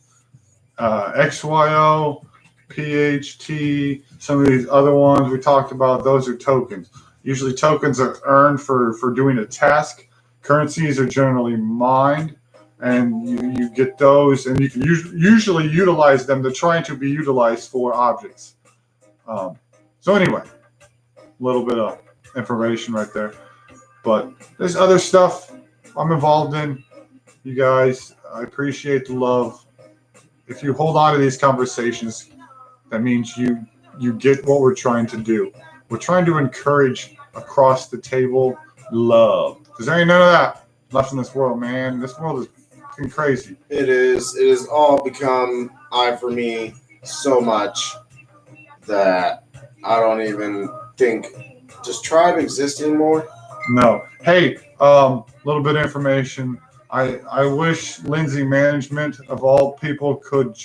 XYO, PHT, some of these other ones we talked about, those are tokens. Usually tokens are earned for doing a task. Currencies are generally mined, and you get those, and you can usually utilize them. They're trying to be utilized for objects. So anyway, a little bit of information right there. But there's other stuff I'm involved in. You guys, I appreciate the love. If you hold on to these conversations, that means you get what we're trying to do. We're trying to encourage across the table love. Because there ain't none of that left in this world, man. This world is fucking crazy. It is. It has all become for me so much that I don't even think, does Tribe exist anymore? No. Hey, little bit of information. I wish Lindsay Management of all people could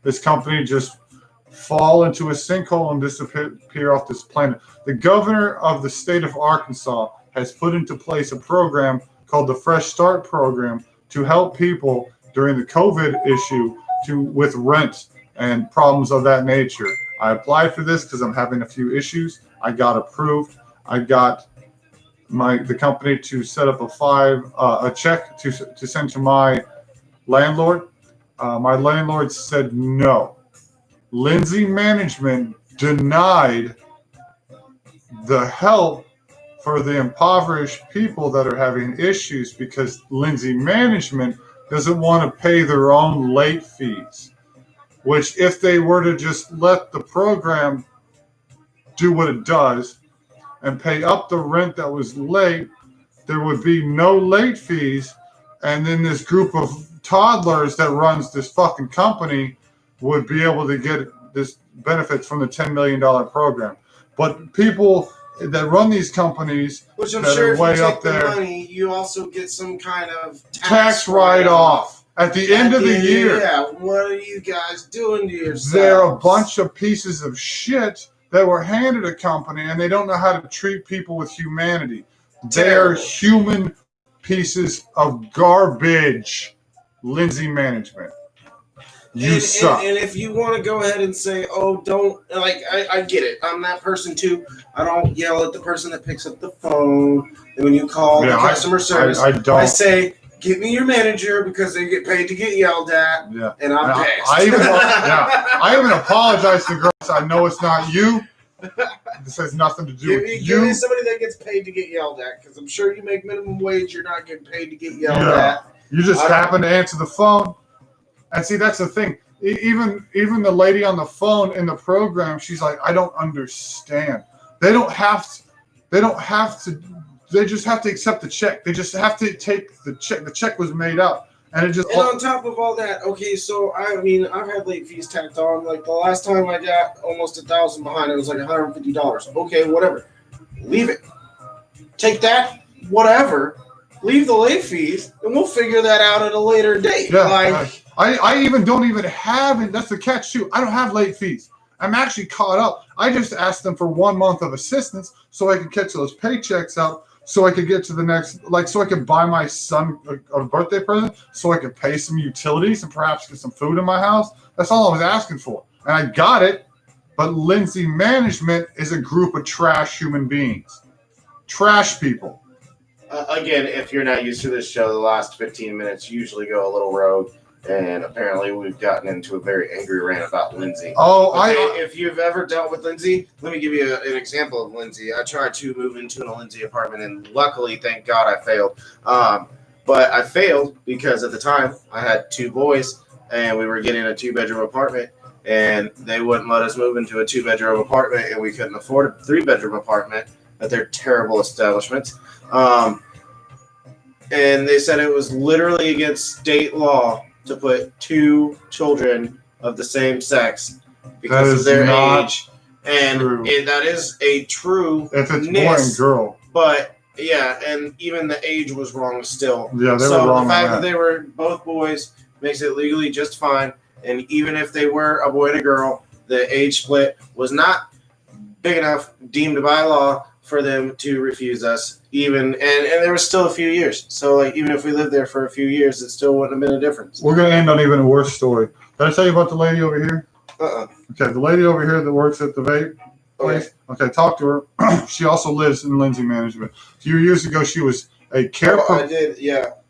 this company just fall into a sinkhole and disappear off this planet. The governor of the state of Arkansas has put into place a program called the Fresh Start Program to help people during the COVID issue with rent and problems of that nature. I applied for this because I'm having a few issues. I got approved. I got the company to set up a check to send to my landlord. My landlord said no. Lindsay Management denied the help for the impoverished people that are having issues because Lindsay Management doesn't want to pay their own late fees, which if they were to just let the program do what it does and pay up the rent that was late, there would be no late fees. And then this group of toddlers that runs this fucking company would be able to get this benefits from the $10 million program. But people that run these companies, which I'm that sure are if you way take up the there, money, you also get some kind of tax write-off at the end of the year. Yeah, what are you guys doing to yourselves? They're a bunch of pieces of shit that were handed a company, and they don't know how to treat people with humanity. They're human pieces of garbage. Lindsay Management. You suck. And if you want to go ahead and say, oh, don't, like, I get it. I'm that person too. I don't yell at the person that picks up the phone. And when you call the customer service, I say, get me your manager because they get paid to get yelled at. Yeah. And I'm pissed. I even apologize to the girls. I know it's not you. This has nothing to do with you. Give me somebody that gets paid to get yelled at because I'm sure you make minimum wage. You're not getting paid to get yelled at. You just happen to answer the phone. And see, that's the thing. Even the lady on the phone in the program, she's like, I don't understand. They just have to accept the check. They just have to take the check. The check was made out. And on top of all that, okay, so I've had late fees tacked on. Like the last time I got almost $1,000 behind, it was like $150. Okay, whatever. Leave it. Take that, whatever. Leave the late fees, and we'll figure that out at a later date. Yeah, I don't even have it. That's the catch too. I don't have late fees. I'm actually caught up. I just asked them for 1 month of assistance so I could catch those paychecks out, so I could get to the next, so I could buy my son a birthday present, so I could pay some utilities and perhaps get some food in my house. That's all I was asking for, and I got it. But Lindsay Management is a group of trash human beings, trash people. Again, if you're not used to this show, the last 15 minutes usually go a little rogue, and apparently we've gotten into a very angry rant about Lindsay. If you've ever dealt with Lindsay, let me give you an example of Lindsay. I tried to move into a Lindsay apartment, and luckily, thank God, I failed. But I failed because at the time I had 2 boys, and we were getting a 2-bedroom apartment, and they wouldn't let us move into a 2-bedroom apartment, and we couldn't afford a 3-bedroom apartment at their terrible establishments. And they said it was literally against state law to put 2 children of the same sex because of their age. And that is a true if it's boy and girl. But yeah, and even the age was wrong still. Yeah, they were wrong. The fact that they were both boys makes it legally just fine. And even if they were a boy and a girl, the age split was not big enough, deemed by law, for them to refuse us. And there was still a few years. So like even if we lived there for a few years, it still wouldn't have been a difference. We're gonna end on even a worse story. Did I tell you about the lady over here? Okay, the lady over here that works at the vape place. Okay, talk to her. She also lives in Lindsay Management. A few years ago, she was a care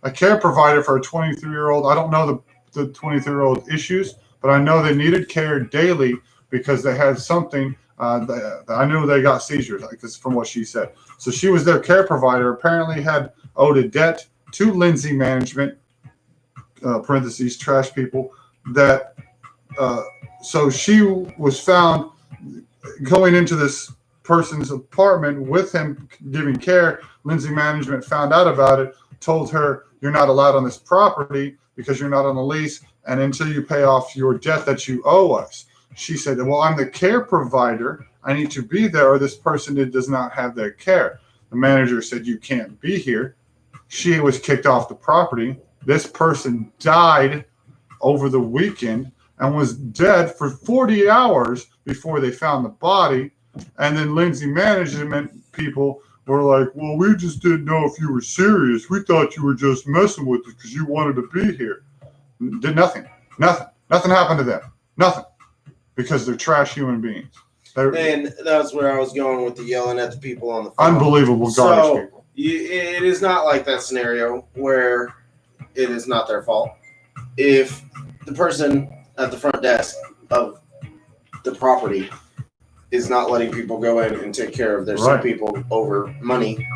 a care provider for a 23-year-old. I don't know the 23-year-old issues, but I know they needed care daily because they had something. I knew they got seizures, because from what she said. So she was their care provider. Apparently had owed a debt to Lindsay Management, parentheses, trash people, that so she was found going into this person's apartment with him giving care. Lindsay Management found out about it, told her, you're not allowed on this property because you're not on a lease, and until you pay off your debt that you owe us. She said, well, I'm the care provider. I need to be there, or this person does not have their care. The manager said, you can't be here. She was kicked off the property. This person died over the weekend, and was dead for 40 hours before they found the body. And then Lindsay management people were like, well, we just didn't know if you were serious. We thought you were just messing with us because you wanted to be here. Did nothing. Nothing happened to them. Nothing. Because they're trash human beings. And that's where I was going with the yelling at the people on the phone. Unbelievable garbage people. It is not like that scenario where it is not their fault. If the person at the front desk of the property is not letting people go in and take care of their sick people over money,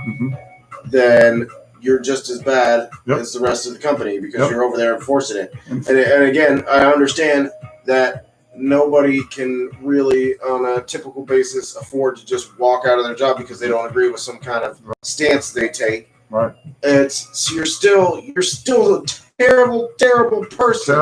then you're just as bad as the rest of the company because you're over there enforcing it. And again, I understand that nobody can really, on a typical basis, afford to just walk out of their job because they don't agree with some kind of stance they take. Right. So you're still a terrible person.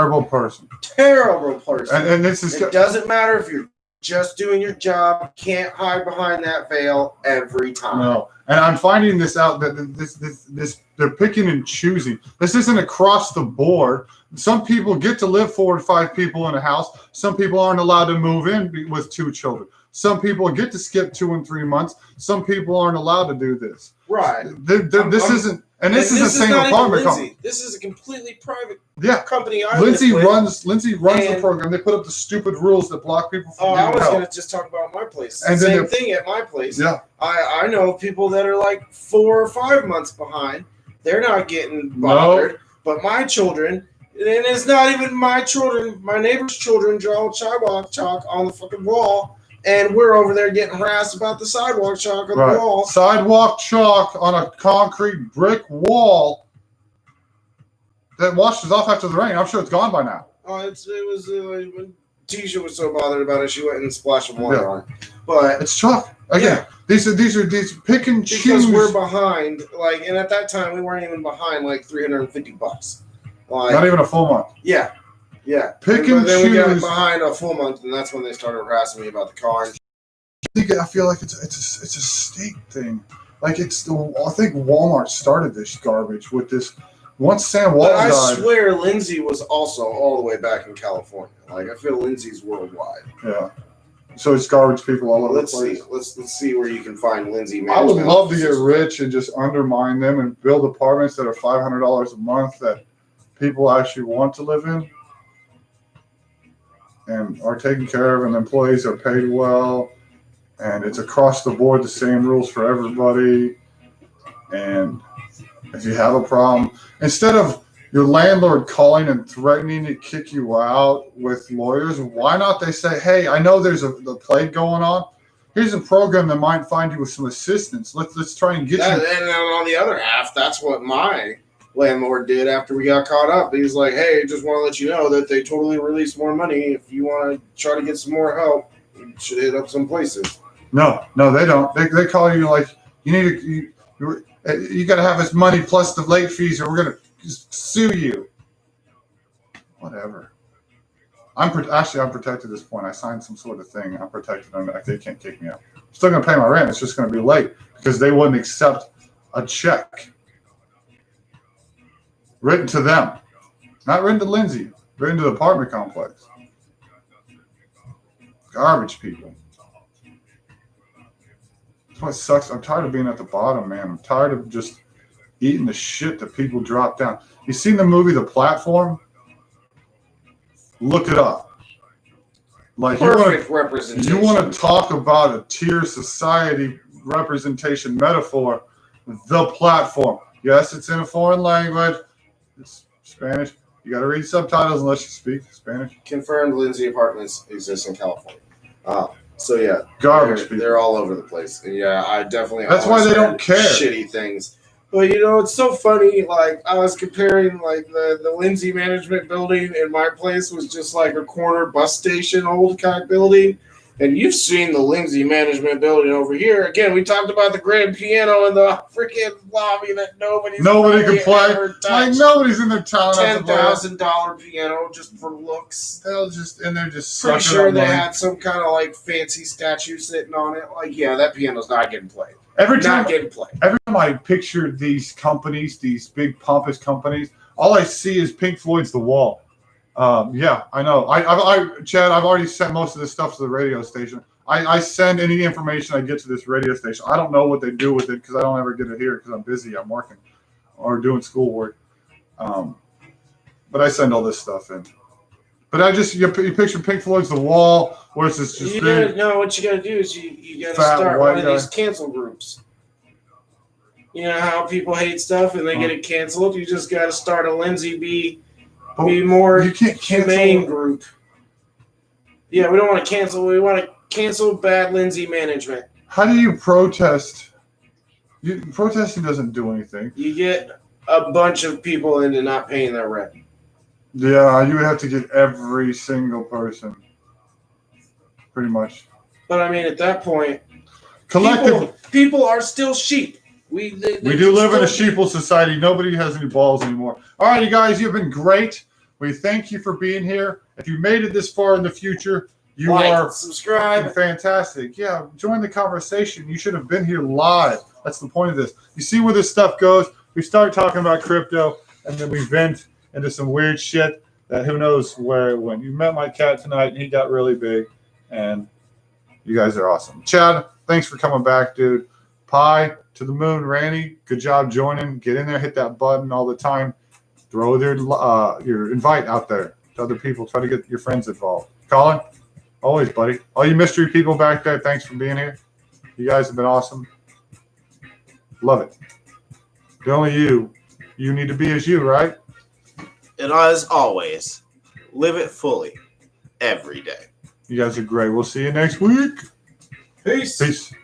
Terrible person. And this is. It doesn't matter if you're just doing your job. Can't hide behind that veil every time. No. And I'm finding this out that this they're picking and choosing. This isn't across the board. Some people get to live 4 or 5 people in a house. Some people aren't allowed to move in with 2 children. Some people get to skip 2 and 3 months. Some people aren't allowed to do this. Right. This isn't the same apartment company. This is a completely private company. Lindsay runs the program. They put up the stupid rules that block people from getting help. I was going to just talk about my place. And same thing at my place. Yeah. I know people that are like 4 or 5 months behind. They're not getting bothered. No. But my children, and it's not even my children, my neighbor's children draw sidewalk chalk on the fucking wall. And we're over there getting harassed about the sidewalk chalk on the wall. Sidewalk chalk on a concrete brick wall that washes off after the rain. I'm sure it's gone by now. Oh, it was when Tisha was so bothered about it, she went and splashed some water on it. But it's chalk again. These pick and choose because we're behind. And at that time we weren't even behind like $350. Not even a full month. Yeah. Yeah. Pick and then choose. We got behind a full month, and that's when they started harassing me about the car. I feel like it's a state thing. I think Walmart started this garbage with this. Once Sam Walton died, I swear Lindsay was also all the way back in California. I feel Lindsay's worldwide. Yeah. So it's garbage people all over the place. Let's see where you can find Lindsay. I would love to get rich and just undermine them and build apartments that are $500 a month that people actually want to live in and are taken care of, and employees are paid well, and it's across the board the same rules for everybody. And if you have a problem, instead of your landlord calling and threatening to kick you out with lawyers, why not they say, hey, I know there's the plague going on. Here's a program that might find you with some assistance. Let's try and get you. And on the other half, that's what my landlord did after we got caught up. He was like, hey, just want to let you know that they totally released more money. If you want to try to get some more help, you should hit up some places. No, they don't. They call you like, you got to have this money plus the late fees or we're going to sue you. Whatever. I'm protected at this point. I signed some sort of thing. I'm protected. They can't kick me out. I'm still going to pay my rent. It's just going to be late because they wouldn't accept a check written to them, not written to Lindsay, written to the apartment complex. Garbage people. That's what sucks. I'm tired of being at the bottom, man. I'm tired of just eating the shit that people drop down. You seen the movie The Platform? Look it up. Perfect representation. You want to talk about a tier society representation metaphor? The Platform. Yes, it's in a foreign language. It's Spanish. You got to read subtitles unless you speak Spanish. Confirmed Lindsay apartments exist in California. So yeah, garbage. They're all over the place. And yeah, I definitely. That's why they don't care. Shitty things. But it's so funny. I was comparing the Lindsay management building in my place was just like a corner bus station old kind of building. And you've seen the Lindsay management building over here. Again, we talked about the grand piano in the freaking lobby that nobody can play. Nobody's in their town. $10,000 piano just for looks. They're just pretty sure they had some kind of fancy statue sitting on it. That piano's not getting played. Every time I picture these companies, these big pompous companies, all I see is Pink Floyd's The Wall. Yeah, I know. Chad, I've already sent most of this stuff to the radio station. I send any information I get to this radio station. I don't know what they do with it because I don't ever get it here because I'm busy. I'm working or doing schoolwork. But I send all this stuff in. But you picture Pink Floyd's The Wall, where it's just no, what you gotta do is you gotta start one of these cancel groups. You know how people hate stuff and they get it canceled? You just gotta start a Lindsay be more humane group. Yeah, we don't want to cancel. We want to cancel bad Lindsay management. How do you protest? Protesting doesn't do anything. You get a bunch of people into not paying their rent. Yeah, you would have to get every single person, pretty much. But I mean, at that point, collective people are still sheep. We do live in a sheeple society. Nobody has any balls anymore. All right, you guys, you've been great. We thank you for being here. If you made it this far in the future, you are subscribe, fantastic. Yeah, join the conversation. You should have been here live. That's the point of this. You see where this stuff goes. We start talking about crypto, and then we vent into some weird shit that who knows where it went. You met my cat tonight, and he got really big, and you guys are awesome. Chad, thanks for coming back, dude. Pie to the moon, Randy. Good job joining. Get in there, hit that button all the time. Throw your invite out there to other people. Try to get your friends involved. Colin, always, buddy. All you mystery people back there, thanks for being here. You guys have been awesome. Love it. The only you need to be as you, right? And as always, live it fully every day. You guys are great. We'll see you next week. Peace. Peace.